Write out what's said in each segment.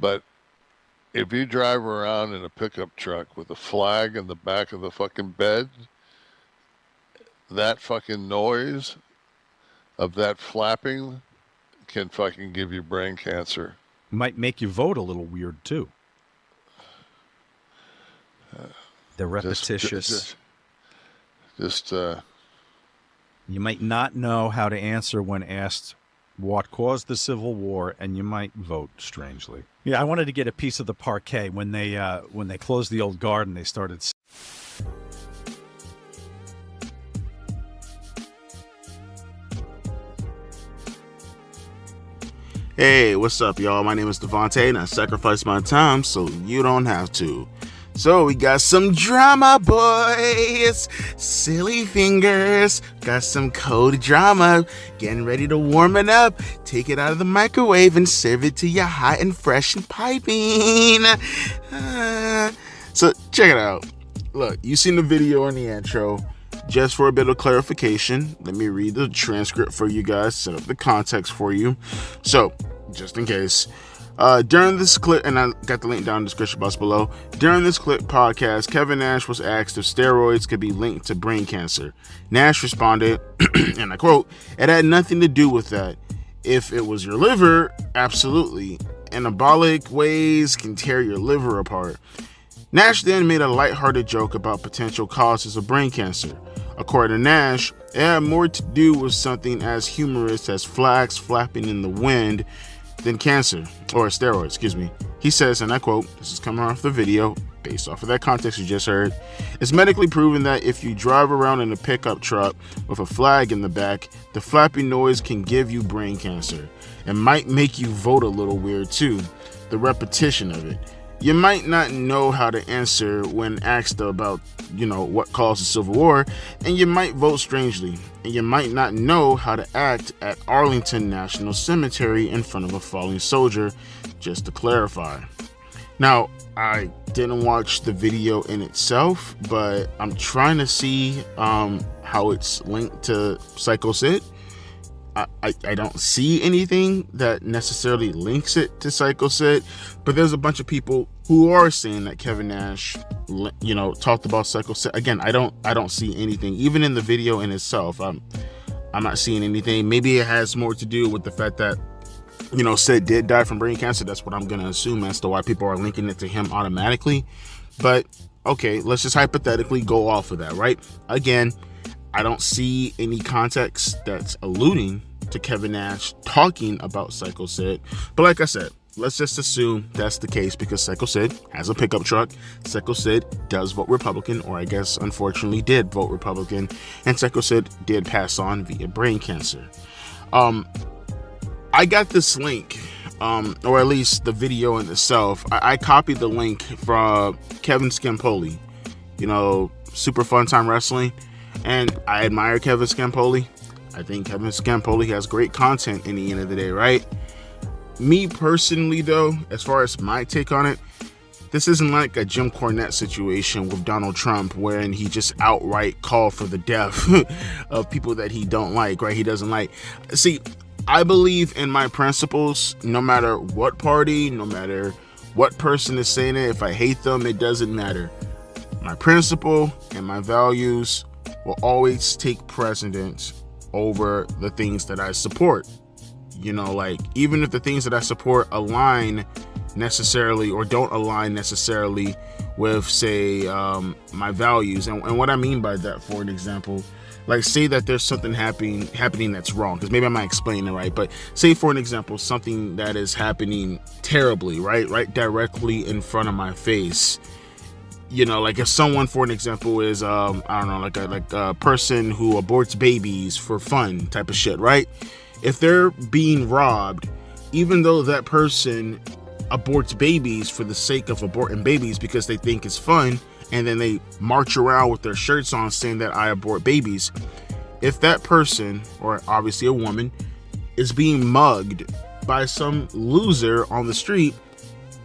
But if you drive around in a pickup truck with a flag in the back of the fucking bed, that fucking noise of that flapping can fucking give you brain cancer. Might make you vote a little weird too. The repetitious. Just You might not know how to answer when asked what caused the Civil War, and you might vote strangely. Yeah, I wanted to get a piece of the parquet when they closed the old garden. They started. Hey, what's up, y'all? My name is Devontae, and I sacrifice my time so you don't have to. So we got some drama, boys. Silly fingers. Got some cold drama. Getting ready to warm it up. Take it out of the microwave and serve it to you hot and fresh and piping. So check it out. Look, you seen the video in the intro. Just for a bit of clarification, let me read the transcript for you guys, set up the context for you. So, just in case, during this clip, and I got the link down in the description box below, during this clip podcast, Kevin Nash was asked if steroids could be linked to brain cancer. Nash responded, and I quote, "It had nothing to do with that. If it was your liver, absolutely. Anabolic ways can tear your liver apart." Nash then made a lighthearted joke about potential causes of brain cancer. According to Nash, it had more to do with something as humorous as flags flapping in the wind than cancer, or steroids, excuse me. He says, and I quote, this is coming off the video, based off of that context you just heard, "It's medically proven that if you drive around in a pickup truck with a flag in the back, the flapping noise can give you brain cancer. It might make you vote a little weird too, the repetition of it. You might not know how to answer when asked about, what caused the Civil War, and you might vote strangely, and you might not know how to act at Arlington National Cemetery in front of a fallen soldier, just to clarify." Now, I didn't watch the video in itself, but I'm trying to see how it's linked to Psycho Sid. I don't see anything that necessarily links it to Psycho Sid, but there's a bunch of people who are saying that Kevin Nash, talked about Psycho Sid. Again, I don't see anything, even in the video in itself. I'm not seeing anything. Maybe it has more to do with the fact that, Sid did die from brain cancer. That's what I'm gonna assume as to why people are linking it to him automatically. But okay, let's just hypothetically go off of that, right? Again, I don't see any context that's alluding to Kevin Nash talking about Psycho Sid. But like I said, let's just assume that's the case because Psycho Sid has a pickup truck. Psycho Sid does vote Republican, or I guess unfortunately did vote Republican. And Psycho Sid did pass on via brain cancer. I got this link, or at least the video in itself. I copied the link from Kevin Scampoli, Super Fun Time Wrestling. And I admire Kevin Scampoli. I think Kevin Scampoli has great content in the end of the day, right? Me personally, though, as far as my take on it, this isn't like a Jim Cornette situation with Donald Trump, wherein he just outright called for the death of people that he don't like, right? He doesn't like. See, I believe in my principles, no matter what party, no matter what person is saying it. If I hate them, it doesn't matter. My principle and my values will always take precedence over the things that I support. Even if the things that I support align necessarily or don't align necessarily with, say, my values. And what I mean by that, for an example, like say that there's something happening that's wrong, because maybe I'm not explaining it right, but say for an example, something that is happening terribly, right directly in front of my face. Like if someone, for an example, is I don't know, like a person who aborts babies for fun type of shit, right? If they're being robbed, even though that person aborts babies for the sake of aborting babies because they think it's fun, and then they march around with their shirts on saying that I abort babies, if that person, or obviously a woman, is being mugged by some loser on the street,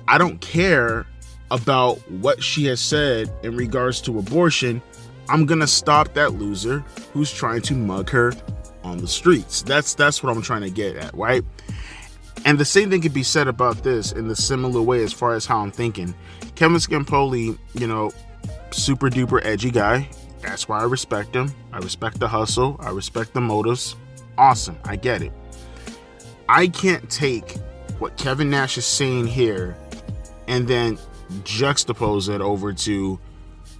I don't care about what she has said in regards to abortion. I'm gonna stop that loser who's trying to mug her on the streets. That's what I'm trying to get at, right? And the same thing could be said about this in the similar way as far as how I'm thinking. Kevin Scampoli, you know, super duper edgy guy. That's why I respect him. I respect the hustle. I respect the motives. Awesome. I get it. I can't take what Kevin Nash is saying here and then juxtapose it over to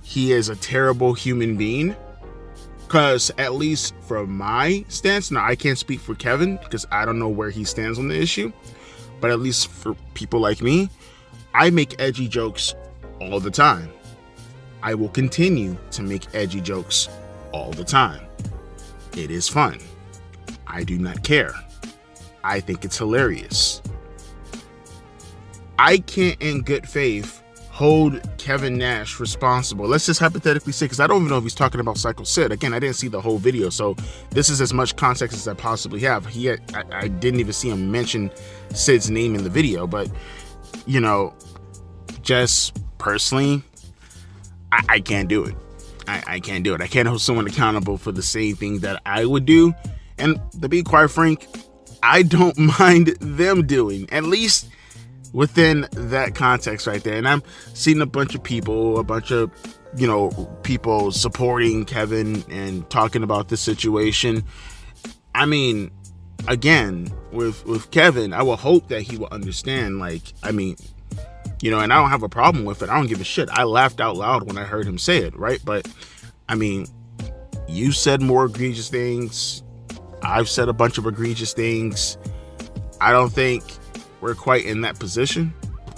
he is a terrible human being. Because at least from my stance, now I can't speak for Kevin because I don't know where he stands on the issue, but at least for people like me, I make edgy jokes all the time. I will continue to make edgy jokes all the time. It is fun. I do not care. I think it's hilarious. I can't in good faith hold Kevin Nash responsible. Let's just hypothetically say, because I don't even know if he's talking about Psycho Sid. Again, I didn't see the whole video, so this is as much context as I possibly have. I didn't even see him mention Sid's name in the video, but, you know, just personally, I can't do it. I can't do it. I can't hold someone accountable for the same thing that I would do. And to be quite frank, I don't mind them doing, at least within that context right there. And I'm seeing a bunch of people, you know, people supporting Kevin and talking about this situation. I mean, again, with Kevin, I will hope that he will understand, like, I mean, you know, and I don't have a problem with it. I don't give a shit. I laughed out loud when I heard him say it, right? But, I mean, you said more egregious things. I've said a bunch of egregious things. I don't think we're quite in that position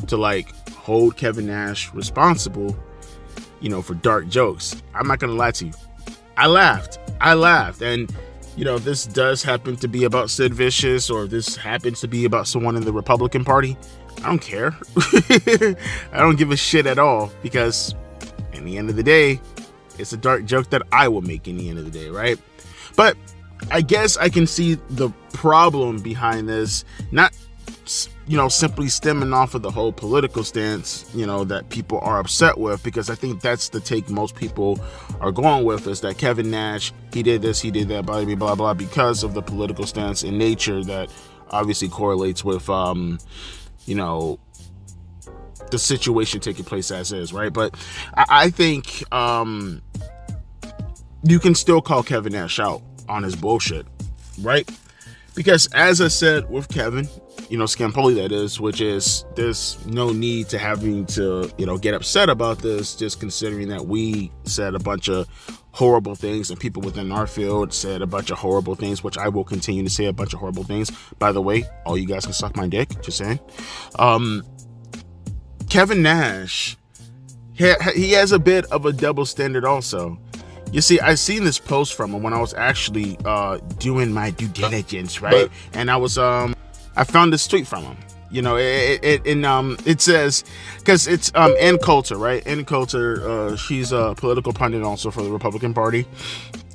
to like hold Kevin Nash responsible, you know, for dark jokes. I'm not gonna lie to you. I laughed. And, you know, if this does happen to be about Sid Vicious, or if this happens to be about someone in the Republican Party, I don't care. I don't give a shit at all, because in the end of the day, it's a dark joke that I will make in the end of the day, right? But I guess I can see the problem behind this, not, you know, simply stemming off of the whole political stance, you know, that people are upset with, because I think that's the take most people are going with, is that Kevin Nash, he did this, he did that, blah, blah, blah, blah, because of the political stance in nature that obviously correlates with, you know, the situation taking place as is, right? But I think you can still call Kevin Nash out on his bullshit, right? Because as I said with Kevin, you know, Scampoli, that is, which is, there's no need to having to, you know, get upset about this, just considering that we said a bunch of horrible things and people within our field said a bunch of horrible things, which I will continue to say a bunch of horrible things. By the way, all you guys can suck my dick, just saying. Kevin Nash, he has a bit of a double standard also. You see, I seen this post from him when I was actually doing my due diligence, right? And I was I found this tweet from him. You know, it says, because it's Ann Coulter, right? Ann Coulter, she's a political pundit also for the Republican Party,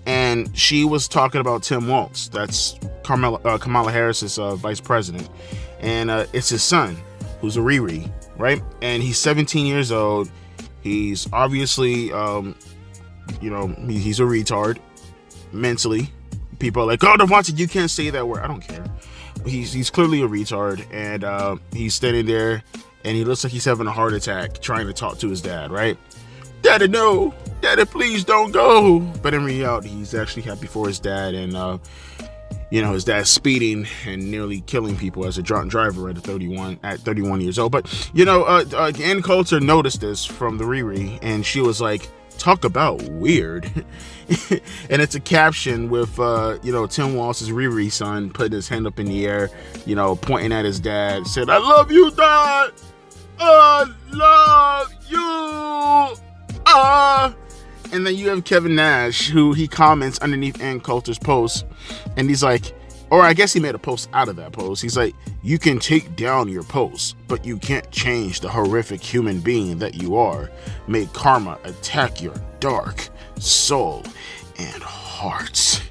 and she was talking about Tim Walz. That's Kamala Harris's vice president, and it's his son, who's a Riri, right? And he's 17 years old. He's obviously, you know, he's a retard mentally. People are like, oh, Devontae, you can't say that word. I don't care. He's clearly a retard, and he's standing there, and he looks like he's having a heart attack trying to talk to his dad, right? Daddy, no. Daddy, please don't go. But in reality, he's actually happy for his dad, and you know, his dad's speeding and nearly killing people as a drunk driver at 31 years old. But, you know, Ann Coulter noticed this from the Riri, and she was like, talk about weird. And it's a caption with, you know, Tim Walz's Riri son putting his hand up in the air, you know, pointing at his dad, said, I love you, Dad. I love you. And then you have Kevin Nash, who he comments underneath Ann Coulter's post, and he's like, or I guess he made a post out of that post. He's like, you can take down your post, but you can't change the horrific human being that you are. May karma attack your dark soul and heart.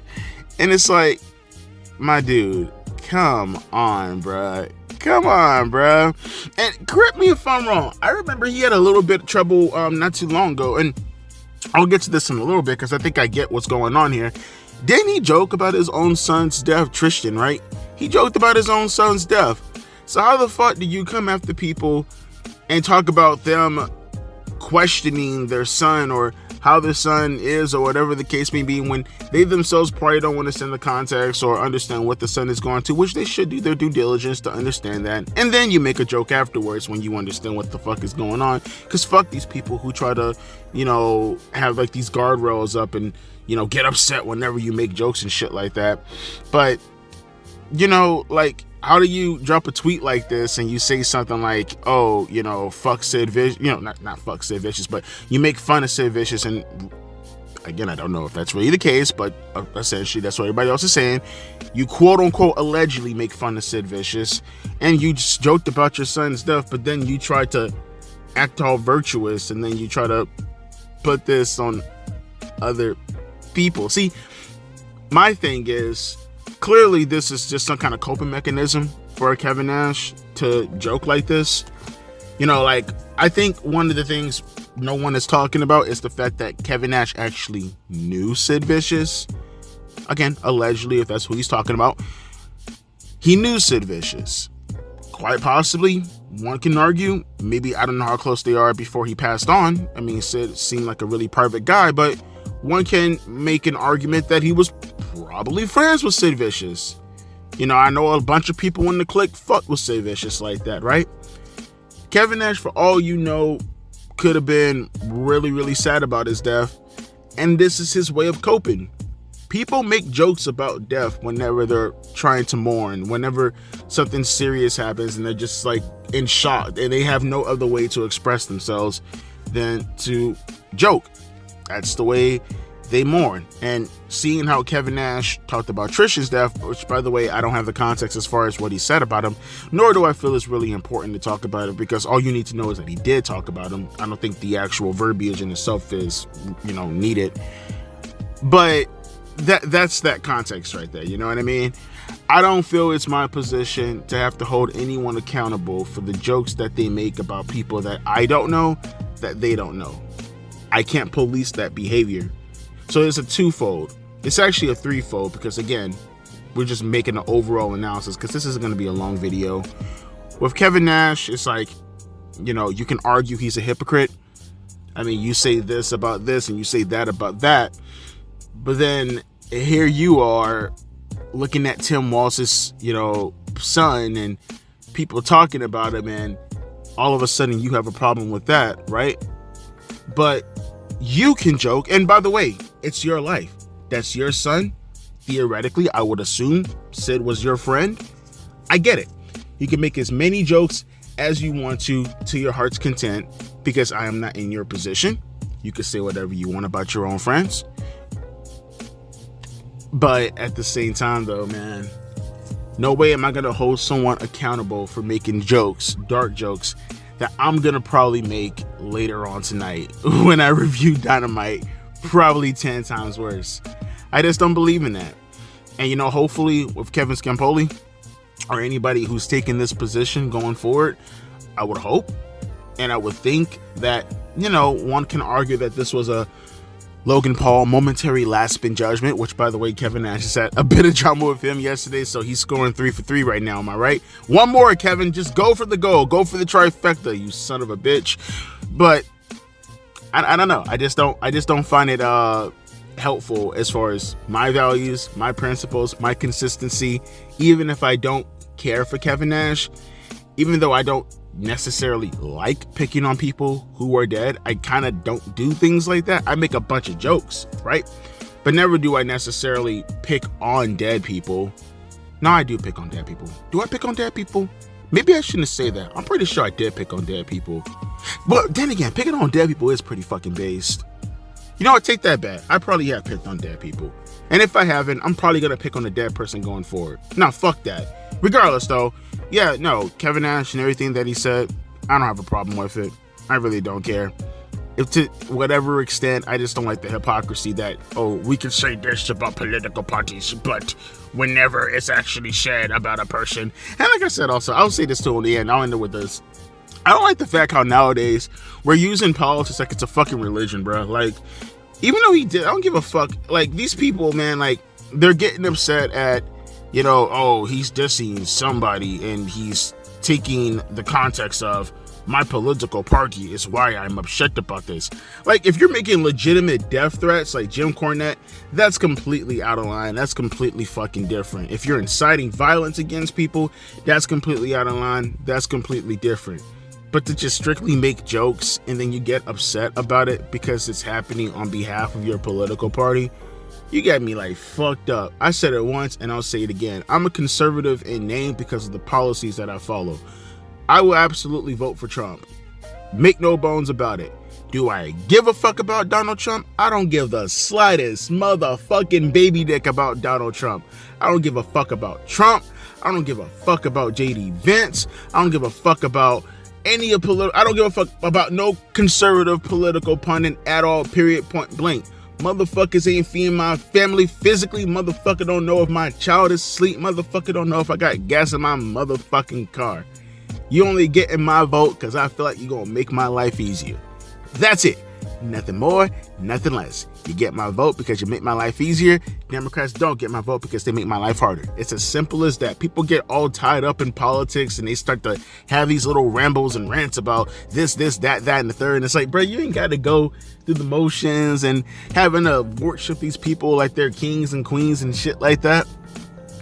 And it's like, my dude, come on, bruh. Come on, bruh. And correct me if I'm wrong. I remember he had a little bit of trouble not too long ago, and I'll get to this in a little bit because I think I get what's going on here. Didn't he joke about his own son's death, Tristan, right? He joked about his own son's death. So how the fuck do you come after people and talk about them questioning their son or how their son is or whatever the case may be, when they themselves probably don't understand the context or understand what the son is going to, which they should do their due diligence to understand that. And then you make a joke afterwards when you understand what the fuck is going on. Because fuck these people who try to, you know, have like these guardrails up and, you know, get upset whenever you make jokes and shit like that. But, you know, like, how do you drop a tweet like this and you say something like, oh, you know, fuck Sid Vicious, you know, not fuck Sid Vicious, but you make fun of Sid Vicious, and again, I don't know if that's really the case, but essentially that's what everybody else is saying. You quote unquote allegedly make fun of Sid Vicious, and you just joked about your son's death, but then you try to act all virtuous, and then you try to put this on other people. See, my thing is, clearly this is just some kind of coping mechanism for Kevin Nash to joke like this. You know, like, I think one of the things no one is talking about is the fact that Kevin Nash actually knew Sid Vicious. Again, allegedly, if that's who he's talking about. He knew Sid Vicious. Quite possibly, one can argue, maybe, I don't know how close they are before he passed on. I mean, Sid seemed like a really private guy, but one can make an argument that he was probably friends with Sid Vicious. You know, I know a bunch of people in the clique fuck with Sid Vicious like that, right? Kevin Nash, for all you know, could have been really, really sad about his death, and this is his way of coping. People make jokes about death whenever they're trying to mourn, whenever something serious happens and they're just like in shock and they have no other way to express themselves than to joke. That's the way they mourn. And seeing how Kevin Nash talked about Trisha's death, which, by the way, I don't have the context as far as what he said about him, nor do I feel it's really important to talk about it, because all you need to know is that he did talk about him. I don't think the actual verbiage in itself is, you know, needed. But that's that context right there, you know what I mean? I don't feel it's my position to have to hold anyone accountable for the jokes that they make about people that I don't know, that they don't know. I can't police that behavior. So it's a twofold. It's actually a threefold, because again, we're just making an overall analysis, because this isn't going to be a long video. With Kevin Nash, it's like, you know, you can argue he's a hypocrite. I mean, you say this about this and you say that about that, but then here you are looking at Tim Walsh's, you know, son, and people talking about him, and all of a sudden you have a problem with that, right? But you can joke, and by the way, it's your life. That's your son. Theoretically, I would assume Sid was your friend. I get it. You can make as many jokes as you want to your heart's content, because I am not in your position. You can say whatever you want about your own friends. But at the same time, though, man, no way am I going to hold someone accountable for making jokes, dark jokes, that I'm going to probably make later on tonight when I review Dynamite, probably 10 times worse. I just don't believe in that. And, you know, hopefully with Kevin Scampoli or anybody who's taking this position going forward, I would hope and I would think that, you know, one can argue that this was a Logan Paul momentary last in judgment, which, by the way, Kevin Nash has had a bit of drama with him yesterday, so he's scoring 3 for 3 right now. Am I right? One more, Kevin. Just go for the goal. Go for the trifecta, you son of a bitch. But I don't know. I just don't find it helpful as far as my values, my principles, my consistency. Even if I don't care for Kevin Nash, even though I don't necessarily like picking on people who are dead, I kind of don't do things like that. I make a bunch of jokes, right? But never do I necessarily pick on dead people. No, I do pick on dead people. Do I pick on dead people? Maybe I shouldn't say that. I'm pretty sure I did pick on dead people. But then again, picking on dead people is pretty fucking based. You know what? Take that back. I probably have picked on dead people. And if I haven't, I'm probably going to pick on a dead person going forward. Now, fuck that. Regardless, though, yeah, no, Kevin Nash and everything that he said, I don't have a problem with it. I really don't care. If to whatever extent, I just don't like the hypocrisy that, oh, we can say this about political parties, but whenever it's actually said about a person. And like I said, also, I'll say this too in the end. I'll end it with this. I don't like the fact how nowadays we're using politics like it's a fucking religion, bro. Like, even though he did, I don't give a fuck. Like, these people, man, like, they're getting upset at, you know, oh, he's dissing somebody and he's taking the context of my political party is why I'm upset about this. Like, if you're making legitimate death threats like Jim Cornette, that's completely out of line. That's completely fucking different. If you're inciting violence against people, that's completely out of line. That's completely different. But to just strictly make jokes and then you get upset about it because it's happening on behalf of your political party, you got me like fucked up. I said it once and I'll say it again. I'm a conservative in name because of the policies that I follow. I will absolutely vote for Trump. Make no bones about it. Do I give a fuck about Donald Trump? I don't give the slightest motherfucking baby dick about Donald Trump. I don't give a fuck about Trump. I don't give a fuck about JD Vance. I don't give a fuck about any of I don't give a fuck about no conservative political pundit at all, period, point blank. Motherfuckers ain't feeding my family physically. Motherfucker don't know if my child is asleep. Motherfucker don't know if I got gas in my motherfucking car. You only getting my vote because I feel like you're going to make my life easier. That's it. Nothing more, nothing less. You get my vote because you make my life easier. Democrats don't get my vote because they make my life harder. It's as simple as that. People get all tied up in politics and they start to have these little rambles and rants about this, that, and the third. And it's like, bro, you ain't got to go through the motions and having to worship these people like they're kings and queens and shit like that.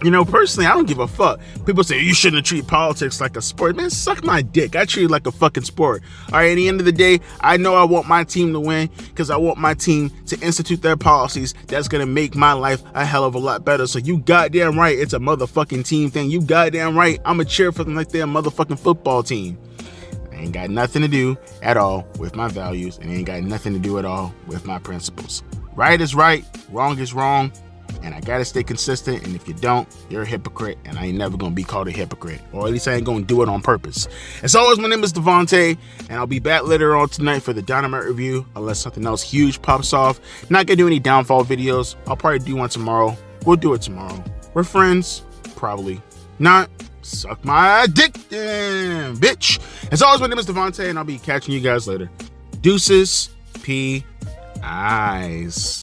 You know, personally, I don't give a fuck. People say you shouldn't treat politics like a sport. Man, suck my dick. I treat it like a fucking sport. All right, at the end of the day, I know I want my team to win because I want my team to institute their policies that's going to make my life a hell of a lot better. So you goddamn right, it's a motherfucking team thing. You goddamn right, I'm a cheer for them like they're a motherfucking football team. I ain't got nothing to do at all with my values and ain't got nothing to do at all with my principles. Right is right, wrong is wrong. And I gotta stay consistent, and if you don't, you're a hypocrite, and I ain't never gonna be called a hypocrite, or at least I ain't gonna do it on purpose. As always, my name is Devontae, and I'll be back later on tonight for the Dynamite review, unless something else huge pops off. Not gonna do any downfall videos. I'll probably do one tomorrow. We'll do it tomorrow. We're friends, probably not. Suck my dick, damn, bitch. As always, my name is Devontae, and I'll be catching you guys later. Deuces, P. Eyes.